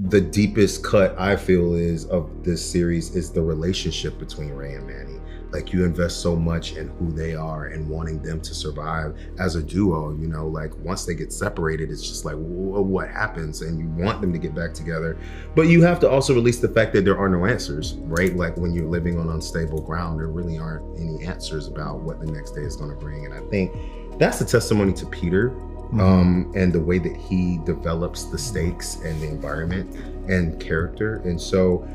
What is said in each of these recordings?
the deepest cut I feel is of this series is the relationship between Ray and Manny. Like, you invest so much in who they are and wanting them to survive as a duo, you know, like once they get separated, it's just like, what happens? And you want them to get back together. But you have to also release the fact that there are no answers, right? Like, when you're living on unstable ground, there really aren't any answers about what the next day is going to bring. And I think that's a testimony to Peter, and the way that he develops the stakes and the environment and character. And so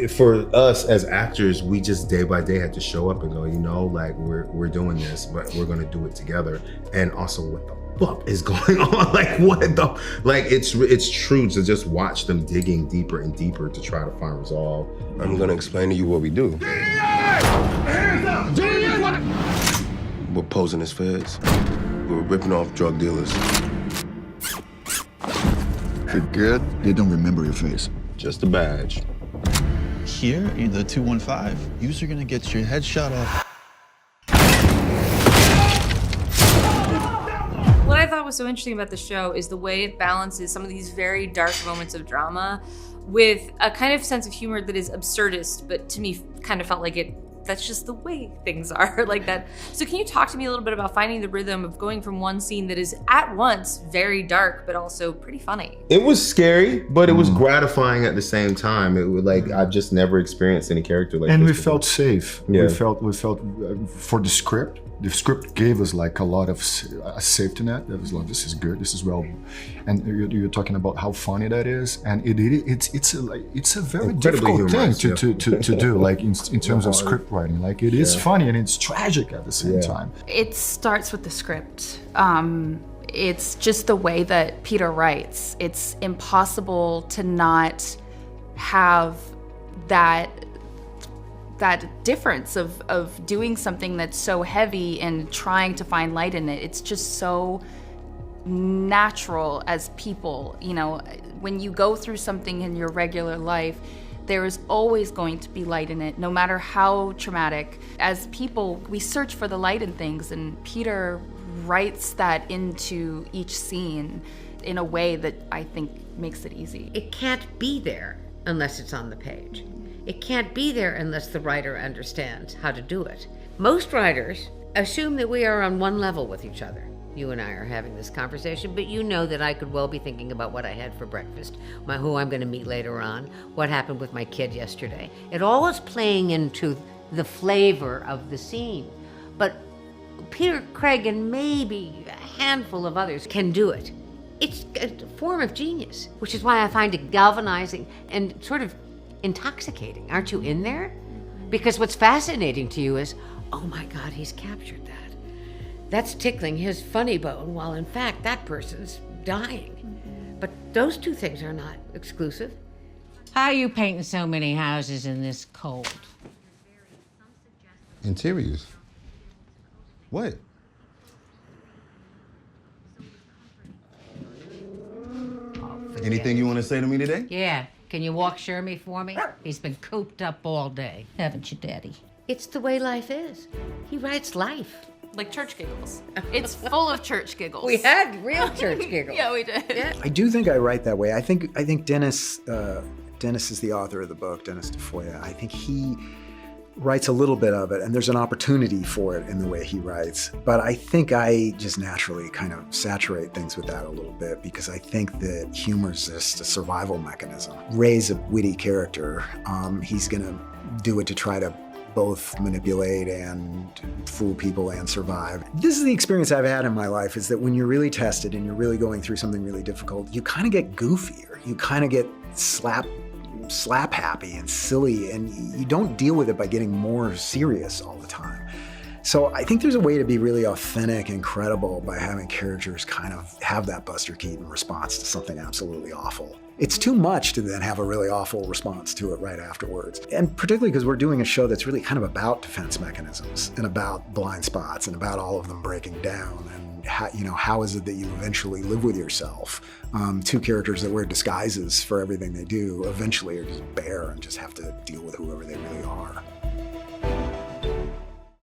for us as actors, we just day by day had to show up and go, you know, like we're doing this, but we're gonna do it together. And also, what the fuck is going on? Like, what the, like, it's true to just watch them digging deeper and deeper to try to find resolve. I'm gonna explain to you what we do. Hands up! We're posing as feds. We're ripping off drug dealers. You're good. They don't remember your face. Just a badge. Here in the 215, you're gonna get your head shot off. What I thought was so interesting about the show is the way it balances some of these very dark moments of drama with a kind of sense of humor that is absurdist, but to me kind of felt like that's just the way things are, like that. So can you talk to me a little bit about finding the rhythm of going from one scene that is at once very dark, but also pretty funny? It was scary, but it was gratifying at the same time. It was like, I've just never experienced any character like this. And we before. felt safe. Yeah. We felt for the script gave us like a lot of a safety net. That was like, this is good, this is well. And you're talking about how funny that is, and it's a very difficult thing to do, like in terms of script writing. Like, it is funny and it's tragic at the same time. It starts with the script. It's just the way that Peter writes. It's impossible to not have that difference of doing something that's so heavy and trying to find light in it. It's just so natural as people. You know, when you go through something in your regular life, there is always going to be light in it, no matter how traumatic. As people, we search for the light in things, and Peter writes that into each scene in a way that I think makes it easy. It can't be there unless it's on the page. It can't be there unless the writer understands how to do it. Most writers assume that we are on one level with each other. You and I are having this conversation, but you know that I could well be thinking about what I had for breakfast, who I'm going to meet later on, what happened with my kid yesterday. It all is playing into the flavor of the scene. But Peter Craig and maybe a handful of others can do it. It's a form of genius, which is why I find it galvanizing and sort of intoxicating. Aren't you in there? Because what's fascinating to you is, oh my God, he's captured that. That's tickling his funny bone, while in fact that person's dying. But those two things are not exclusive. How are you painting so many houses in this cold? Interiors. What? Anything you want to say to me today? Yeah. Can you walk Shermie for me? He's been cooped up all day. Haven't you, Daddy? It's the way life is. He writes life. Like church giggles. It's full of church giggles. We had real church giggles. Yeah, we did. Yeah. I do think I write that way. I think Dennis is the author of the book, Dennis DeFoya. I think he writes a little bit of it, and there's an opportunity for it in the way he writes. But I think I just naturally kind of saturate things with that a little bit, because I think that humor is just a survival mechanism. Ray's a witty character. He's gonna do it to try to both manipulate and fool people and survive. This is the experience I've had in my life, is that when you're really tested and you're really going through something really difficult, you kind of get goofier. You kind of get slap happy and silly, and you don't deal with it by getting more serious all the time. So I think there's a way to be really authentic and credible by having characters kind of have that Buster Keaton response to something absolutely awful. It's too much to then have a really awful response to it right afterwards. And particularly because we're doing a show that's really kind of about defense mechanisms and about blind spots and about all of them breaking down, and how is it that you eventually live with yourself? Two characters that wear disguises for everything they do eventually are just bare and just have to deal with whoever they really are.